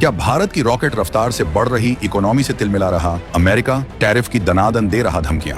क्या भारत की रॉकेट रफ्तार से बढ़ रही इकोनॉमी से तिलमिला रहा अमेरिका टैरिफ की दनादन दे रहा धमकियां?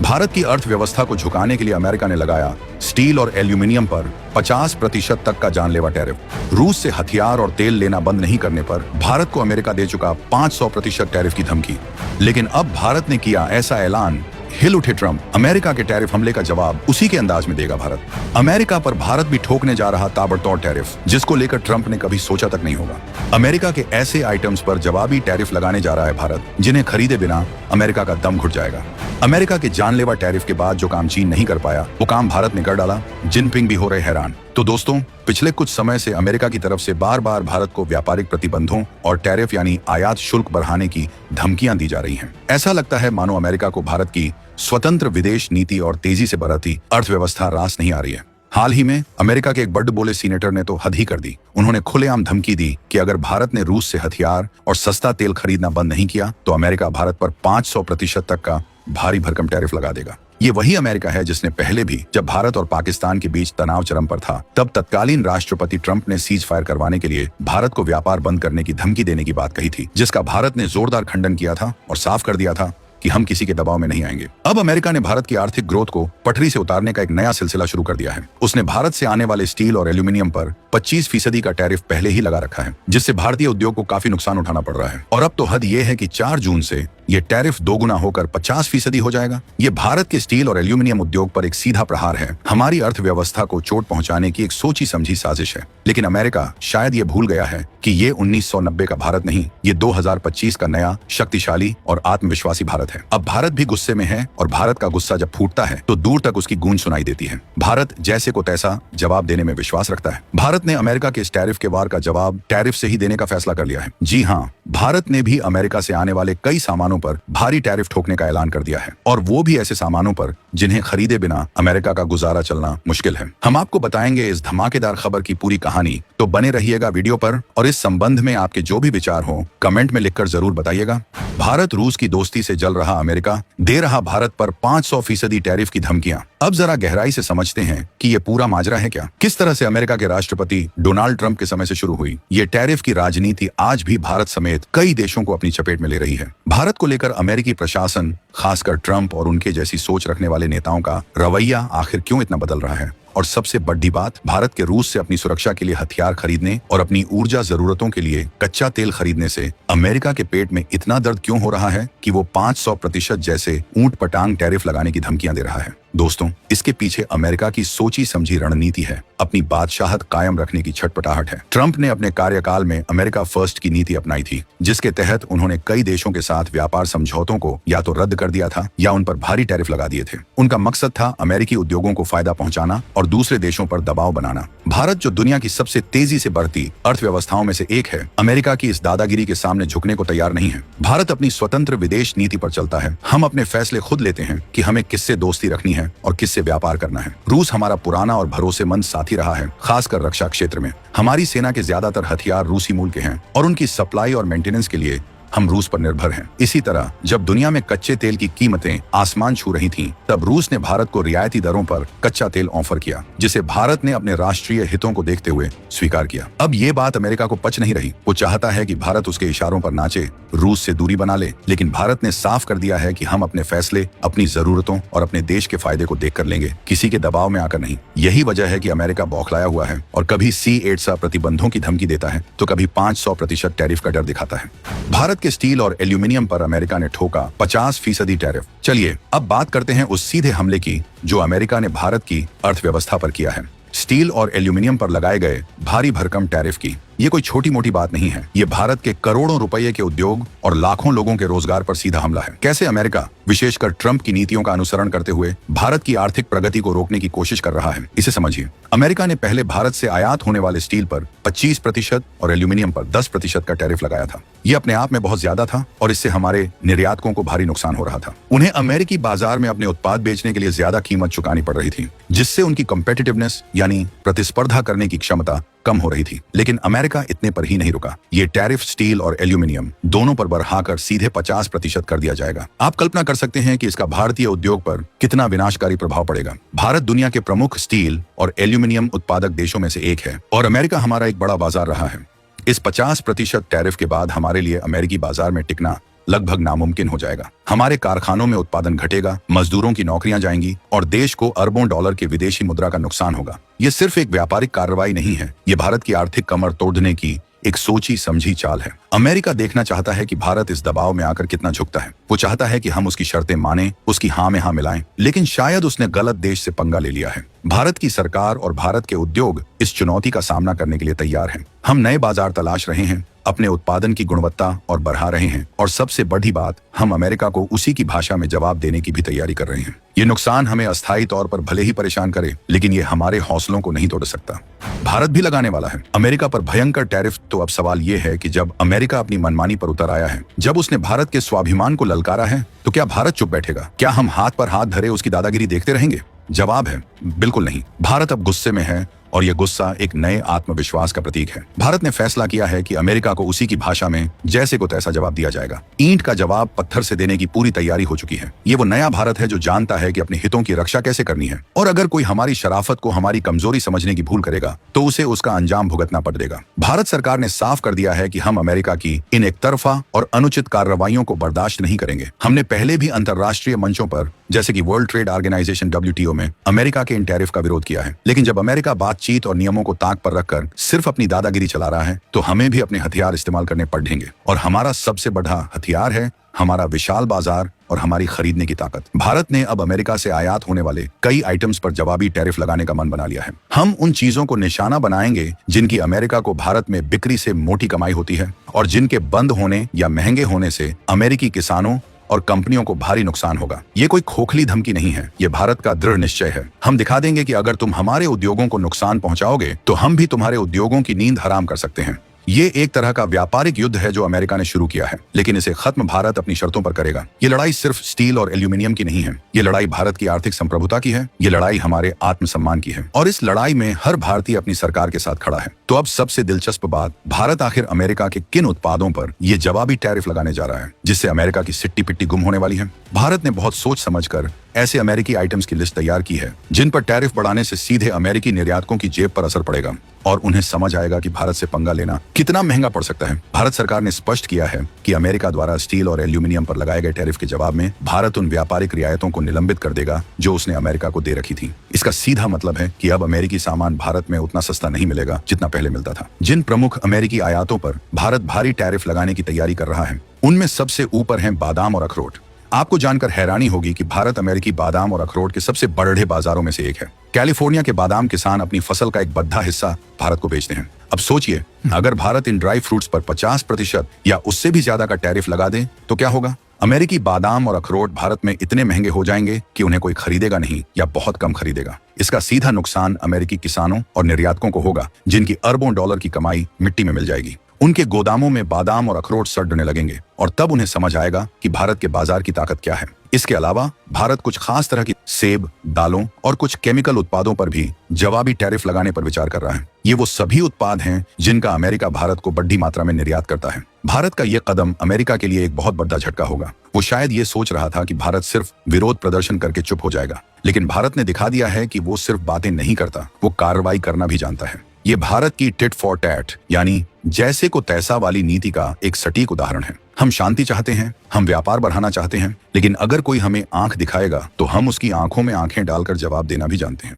भारत की अर्थव्यवस्था को झुकाने के लिए अमेरिका ने लगाया स्टील और एल्यूमिनियम पर 50% तक का जानलेवा टैरिफ। रूस से हथियार और तेल लेना बंद नहीं करने पर भारत को अमेरिका दे चुका 500% टैरिफ की धमकी। लेकिन अब भारत ने किया ऐसा ऐलान, हिल उठे ट्रंप। अमेरिका के टैरिफ हमले का जवाब उसी के अंदाज में देगा भारत। अमेरिका पर भारत भी ठोकने जा रहा ताबड़तोड़ टैरिफ, जिसको लेकर ट्रंप ने कभी सोचा तक नहीं होगा। अमेरिका के ऐसे आइटम्स पर जवाबी टैरिफ लगाने जा रहा है भारत, जिन्हें खरीदे बिना अमेरिका का दम घुट जाएगा। अमेरिका के जानलेवा टैरिफ के बाद जो काम चीन नहीं कर पाया, वो काम भारत ने कर डाला। जिनपिंग भी हो रहे हैरान। तो दोस्तों, पिछले कुछ समय से अमेरिका की तरफ से बार बार भारत को व्यापारिक प्रतिबंधों और टैरिफ यानी आयात शुल्क बढ़ाने की धमकियां दी जा रही हैं। ऐसा लगता है मानो अमेरिका को भारत की स्वतंत्र विदेश नीति और तेजी से बढ़ती अर्थव्यवस्था रास नहीं आ रही है। हाल ही में अमेरिका के एक बड़ बोले सीनेटर ने तो हद ही कर दी। उन्होंने खुलेआम धमकी दी कि अगर भारत ने रूस से हथियार और सस्ता तेल खरीदना बंद नहीं किया तो अमेरिका भारत पर 500% तक का भारी भरकम टैरिफ लगा देगा। ये वही अमेरिका है जिसने पहले भी, जब भारत और पाकिस्तान के बीच तनाव चरम पर था, तब तत्कालीन राष्ट्रपति ट्रंप ने सीज फायर करवाने के लिए भारत को व्यापार बंद करने की धमकी देने की बात कही थी, जिसका भारत ने जोरदार खंडन किया था और साफ कर दिया था कि हम किसी के दबाव में नहीं आएंगे। अब अमेरिका ने भारत की आर्थिक ग्रोथ को पटरी से उतारने का एक नया सिलसिला शुरू कर दिया है। उसने भारत से आने वाले स्टील और एल्यूमिनियम पर 25% का टैरिफ पहले ही लगा रखा है, जिससे भारतीय उद्योग को काफी नुकसान उठाना पड़ रहा है। और अब तो हद ये है कि 4 जून से ये टैरिफ दोगुना होकर 50% हो जाएगा। ये भारत के स्टील और एल्यूमिनियम उद्योग पर एक सीधा प्रहार है, हमारी अर्थव्यवस्था को चोट पहुंचाने की एक सोची समझी साजिश है। लेकिन अमेरिका शायद ये भूल गया है कि ये 1990 का भारत नहीं, ये 2025 का नया शक्तिशाली और आत्मविश्वासी भारत है। अब भारत भी गुस्से में है और भारत का गुस्सा जब फूटता है तो दूर तक उसकी गूंज सुनाई देती है। भारत जैसे को तैसा जवाब देने में विश्वास रखता है। भारत ने अमेरिका के इस टैरिफ के वार का जवाब टैरिफ से ही देने का फैसला कर लिया है। जी हाँ, भारत ने भी अमेरिका से आने वाले कई सामानों पर भारी टैरिफ ठोकने का ऐलान कर दिया है, और वो भी ऐसे सामानों पर जिन्हें खरीदे बिना अमेरिका का गुजारा चलना मुश्किल है। हम आपको बताएंगे इस धमाकेदार खबर की पूरी कहानी, तो बने रहिएगा वीडियो पर। और इस संबंध में आपके जो भी विचार हो कमेंट में लिखकर जरूर बताइएगा। भारत रूस की दोस्ती से जल रहा अमेरिका दे रहा भारत पर 500% टैरिफ की धमकियां। अब जरा गहराई से समझते हैं कि ये पूरा माजरा है क्या। किस तरह से अमेरिका के राष्ट्रपति डोनाल्ड ट्रंप के समय से शुरू हुई ये टैरिफ की राजनीति आज भी भारत समेत कई देशों को अपनी चपेट में ले रही है। भारत को लेकर अमेरिकी प्रशासन, खासकर ट्रंप और उनके जैसी सोच रखने वाले नेताओं का रवैया आखिर क्यों इतना बदल रहा है? और सबसे बड़ी बात, भारत के रूस से अपनी सुरक्षा के लिए हथियार खरीदने और अपनी ऊर्जा जरूरतों के लिए कच्चा तेल खरीदने से अमेरिका के पेट में इतना दर्द क्यों हो रहा है कि वो 500% जैसे ऊंट पटांग टैरिफ लगाने की धमकियां दे रहा है? दोस्तों, इसके पीछे अमेरिका की सोची समझी रणनीति है, अपनी बादशाहत कायम रखने की छटपटाहट है। ट्रंप ने अपने कार्यकाल में अमेरिका फर्स्ट की नीति अपनाई थी, जिसके तहत उन्होंने कई देशों के साथ व्यापार समझौतों को या तो रद्द कर दिया था या उन पर भारी टैरिफ लगा दिए थे। उनका मकसद था अमेरिकी उद्योगों को फायदा पहुंचाना और दूसरे देशों पर दबाव बनाना। भारत, जो दुनिया की सबसे तेजी से बढ़ती अर्थव्यवस्थाओं में से एक है, अमेरिका की इस दादागिरी के सामने झुकने को तैयार नहीं है। भारत अपनी स्वतंत्र विदेश नीति पर चलता है। हम अपने फैसले खुद लेते हैं कि हमें किससे दोस्ती रखनी है और किससे व्यापार करना है। रूस हमारा पुराना और भरोसेमंद साथी रहा है, खासकर रक्षा क्षेत्र में। हमारी सेना के ज्यादातर हथियार रूसी मूल के हैं और उनकी सप्लाई और मेंटेनेंस के लिए हम रूस पर निर्भर हैं। इसी तरह जब दुनिया में कच्चे तेल की कीमतें आसमान छू रही थीं, तब रूस ने भारत को रियायती दरों पर कच्चा तेल ऑफर किया, जिसे भारत ने अपने राष्ट्रीय हितों को देखते हुए स्वीकार किया। अब ये बात अमेरिका को पच नहीं रही। वो चाहता है कि भारत उसके इशारों पर नाचे, रूस से दूरी बना ले। लेकिन भारत ने साफ कर दिया है कि हम अपने फैसले अपनी जरूरतों और अपने देश के फायदे को देखकर लेंगे, किसी के दबाव में आकर नहीं। यही वजह है कि अमेरिका बौखलाया हुआ है और कभी C-8 प्रतिबंधों की धमकी देता है तो कभी 500% टैरिफ का डर दिखाता है। भारत के स्टील और एल्यूमिनियम पर अमेरिका ने ठोका 50% टैरिफ। चलिए अब बात करते हैं उस सीधे हमले की जो अमेरिका ने भारत की अर्थव्यवस्था पर किया है। स्टील और एल्यूमिनियम पर लगाए गए भारी भरकम टैरिफ की ये कोई छोटी मोटी बात नहीं है। ये भारत के करोड़ों रुपए के उद्योग और लाखों लोगों के रोजगार पर सीधा हमला है। कैसे अमेरिका, विशेषकर ट्रंप की नीतियों का अनुसरण करते हुए, भारत की आर्थिक प्रगति को रोकने की कोशिश कर रहा है, इसे समझिए। अमेरिका ने पहले भारत से आयात होने वाले स्टील पर 25% और एल्यूमिनियम पर 10% का टैरिफ लगाया था। ये अपने आप में बहुत ज्यादा था और इससे हमारे निर्यातकों को भारी नुकसान हो रहा था। उन्हें अमेरिकी बाजार में अपने उत्पाद बेचने के लिए ज्यादा कीमत चुकानी पड़ रही थी, जिससे उनकी कॉम्पिटिटिवनेस यानी प्रतिस्पर्धा करने की क्षमता कम हो रही थी। लेकिन अमेरिका इतने पर ही नहीं रुका। ये टैरिफ स्टील और एल्यूमिनियम दोनों पर बढ़ाकर सीधे 50% कर दिया जाएगा। आप कल्पना कर सकते हैं कि इसका भारतीय उद्योग पर कितना विनाशकारी प्रभाव पड़ेगा। भारत दुनिया के प्रमुख स्टील और एल्यूमिनियम उत्पादक देशों में से एक है और अमेरिका हमारा एक बड़ा बाजार रहा है। इस 50% टैरिफ के बाद हमारे लिए अमेरिकी बाजार में टिकना लगभग नामुमकिन हो जाएगा। हमारे कारखानों में उत्पादन घटेगा, मजदूरों की नौकरियां जाएंगी और देश को अरबों डॉलर के विदेशी मुद्रा का नुकसान होगा। ये सिर्फ एक व्यापारिक कार्रवाई नहीं है, ये भारत की आर्थिक कमर तोड़ने की एक सोची समझी चाल है। अमेरिका देखना चाहता है कि भारत इस दबाव में आकर कितना झुकता है। वो चाहता है कि हम उसकी शर्तें माने, उसकी हाँ में हाँ मिलाएं, लेकिन शायद उसने गलत देश से पंगा ले लिया है। भारत की सरकार और भारत के उद्योग इस चुनौती का सामना करने के लिए तैयार हैं। हम नए बाजार तलाश रहे हैं, अपने उत्पादन की गुणवत्ता और बढ़ा रहे हैं, और सबसे बड़ी बात, हम अमेरिका को उसी की भाषा में जवाब देने की भी तैयारी कर रहे हैं। ये नुकसान हमें अस्थायी तौर पर भले ही परेशान करे, लेकिन ये हमारे हौसलों को नहीं तोड़ सकता। भारत भी लगाने वाला है अमेरिका पर भयंकर टैरिफ। तो अब सवाल ये है कि जब अमेरिका अपनी मनमानी पर उतर आया है, जब उसने भारत के स्वाभिमान को ललकारा है, तो क्या भारत चुप बैठेगा? क्या हम हाथ पर हाथ धरे उसकी दादागिरी देखते रहेंगे? जवाब है बिल्कुल नहीं। भारत अब गुस्से में है और यह गुस्सा एक नए आत्मविश्वास का प्रतीक है। भारत ने फैसला किया है कि अमेरिका को उसी की भाषा में जैसे को तैसा जवाब दिया जाएगा। ईंट का जवाब पत्थर से देने की पूरी तैयारी हो चुकी है। ये वो नया भारत है जो जानता है कि अपने हितों की रक्षा कैसे करनी है, और अगर कोई हमारी शराफत को हमारी कमजोरी समझने की भूल करेगा तो उसे उसका अंजाम भुगतना पड़ेगा। भारत सरकार ने साफ कर दिया है कि हम अमेरिका की इन एकतरफा और अनुचित कार्रवाइयों को बर्दाश्त नहीं करेंगे। हमने पहले भी अंतर्राष्ट्रीय मंचों पर, जैसे कि वर्ल्ड ट्रेड ऑर्गेनाइजेशन WTO में, अमेरिका के इन टैरिफ का विरोध किया है। लेकिन जब अमेरिका बातचीत और नियमों को ताक पर रखकर सिर्फ अपनी दादागिरी चला रहा है, तो हमें भी अपने हथियार इस्तेमाल करने पड़ेंगे। और हमारा सबसे बड़ा हथियार है हमारा विशाल बाजार और हमारी खरीदने की ताकत। भारत ने अब अमेरिका से आयात होने वाले कई आइटम्स पर जवाबी टैरिफ लगाने का मन बना लिया है। हम उन चीजों को निशाना बनाएंगे जिनकी अमेरिका को भारत में बिक्री से मोटी कमाई होती है, और जिनके बंद होने या महंगे होने से अमेरिकी किसानों और कंपनियों को भारी नुकसान होगा। ये कोई खोखली धमकी नहीं है, ये भारत का दृढ़ निश्चय है। हम दिखा देंगे कि अगर तुम हमारे उद्योगों को नुकसान पहुंचाओगे तो हम भी तुम्हारे उद्योगों की नींद हराम कर सकते हैं। ये एक तरह का व्यापारिक युद्ध है जो अमेरिका ने शुरू किया है, लेकिन इसे खत्म भारत अपनी शर्तों पर करेगा। ये लड़ाई सिर्फ स्टील और एल्यूमिनियम की नहीं है, ये लड़ाई भारत की आर्थिक संप्रभुता की है, ये लड़ाई हमारे आत्मसम्मान की है, और इस लड़ाई में हर भारतीय अपनी सरकार के साथ खड़ा है। तो अब सबसे दिलचस्प बात, भारत आखिर अमेरिका के किन उत्पादों पर ये जवाबी टैरिफ लगाने जा रहा है, जिससे अमेरिका की सिट्टी पिट्टी गुम होने वाली है। भारत ने बहुत सोच समझकर ऐसे अमेरिकी आइटम्स की लिस्ट तैयार की है जिन पर टैरिफ बढ़ाने से सीधे अमेरिकी निर्यातकों की जेब पर असर पड़ेगा, और उन्हें समझ आएगा कि भारत से पंगा लेना कितना महंगा पड़ सकता है। भारत सरकार ने स्पष्ट किया है कि अमेरिका द्वारा स्टील और एल्यूमिनियम पर लगाए गए टैरिफ के जवाब में भारत उन व्यापारिक रियायतों को निलंबित कर देगा जो उसने अमेरिका को दे रखी थी। इसका सीधा मतलब है कि अब अमेरिकी सामान भारत में उतना सस्ता नहीं मिलेगा जितना पहले मिलता था। जिन प्रमुख अमेरिकी आयातों पर भारत भारी टैरिफ लगाने की तैयारी कर रहा है, उनमें सबसे ऊपर हैं बादाम और अखरोट। आपको जानकर हैरानी होगी कि भारत अमेरिकी बादाम और अखरोट के सबसे बड़े बाजारों में से एक है। कैलिफोर्निया के बादाम किसान अपनी फसल का एक बड़ा हिस्सा भारत को बेचते हैं। अब सोचिए, अगर भारत इन ड्राई फ्रूट्स पर 50% या उससे भी ज्यादा का टैरिफ लगा दे तो क्या होगा? अमेरिकी बादाम और अखरोट भारत में इतने महंगे हो जाएंगे कि उन्हें कोई खरीदेगा नहीं या बहुत कम खरीदेगा। इसका सीधा नुकसान अमेरिकी किसानों और निर्यातकों को होगा, जिनकी अरबों डॉलर की कमाई मिट्टी में मिल जाएगी। उनके गोदामों में बादाम और अखरोट सड़ने लगेंगे, और तब उन्हें समझ आएगा कि भारत के बाजार की ताकत क्या है। इसके अलावा भारत कुछ खास तरह की सेब, दालों और कुछ केमिकल उत्पादों पर भी जवाबी टैरिफ लगाने पर विचार कर रहा है। ये वो सभी उत्पाद हैं जिनका अमेरिका भारत को बड़ी मात्रा में निर्यात करता है। भारत का यह कदम अमेरिका के लिए एक बहुत बड़ा झटका होगा। वो शायद ये सोच रहा था कि भारत सिर्फ विरोध प्रदर्शन करके चुप हो जाएगा, लेकिन भारत ने दिखा दिया है कि वो सिर्फ बातें नहीं करता, वो कार्रवाई करना भी जानता है। ये भारत की टिट फॉर टैट यानी जैसे को तैसा वाली नीति का एक सटीक उदाहरण है। हम शांति चाहते हैं, हम व्यापार बढ़ाना चाहते हैं, लेकिन अगर कोई हमें आंख दिखाएगा तो हम उसकी आंखों में आंखें डालकर जवाब देना भी जानते हैं।